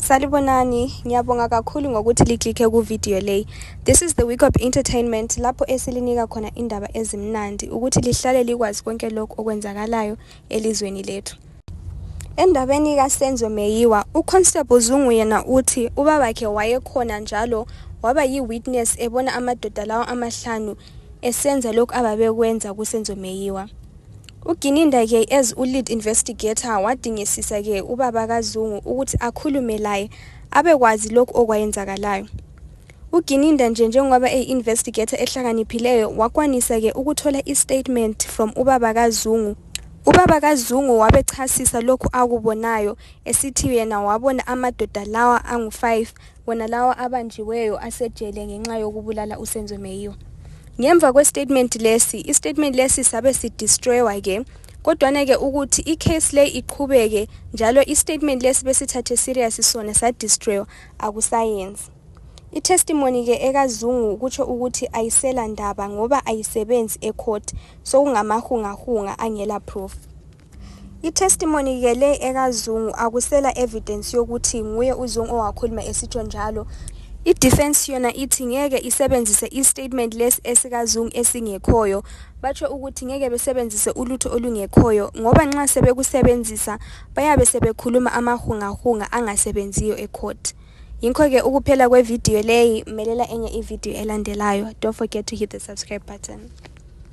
Salibonani, ngiyabonga kakhulu ngokuthi liklikhe ku video le. This is the week of entertainment lapho esilinika khona indaba ezimnandi ukuthi lihlale likwazi konke lokho okwenzakalayo elizweni lethu. Endabeni kaSenzo Meyiwa, uConstable Zungu yena uthi ubabakhe wayekhona njalo waba yi-witness ebona amadoda lawo amahlanu esenza lokho ababekwenza kuSenzo Meyiwa. Ugininda ke as lead investigator wadingisisa ke ubaba kaZungu ukuthi akhulume laye abekwazi lokho okwayenzakalayo. Ugininda njengoba investigator ehlakaniphileyo wakwanisa ke ukuthola istatement from ubaba kaZungu. Ubaba kaZungu wabechasisa lokho akubonayo esithi yena wabona amadoda lawa angu5 wona lawa abanjiweyo asejele ngenxa yokubulala uSenzo Meyiwa. Ngemva kwestatement lesi, istatement lesi sabe sidestroywa ke, kodwa ke ukuthi icase le iqhubeke njalo istatement lesi besithathe serious sona sa destroywa akusayenzi. Itestimony ke ekaZungu kutsho ukuthi ayisela ndaba ngoba ayisebenzi ecourt, so kungamahungahunga angela proof. Itestimony ke le ekaZungu akusela evidence yokuthi nguye uZungu owakhuluma esitsho njalo. I-defense yona ithi ngeke isebenzise i-statement lesi esikaZungu esingekhoyo, batsho ukuthi ngeke besebenzise ulutho olungekhoyo ngoba nxa sebekusebenzisa bayabe sebekhuluma amahungahunga angasebenziyo ecourt. Yinko ke ukuphela kwe video leyi, melela enye i-video elandelayo. Don't forget to hit the subscribe button.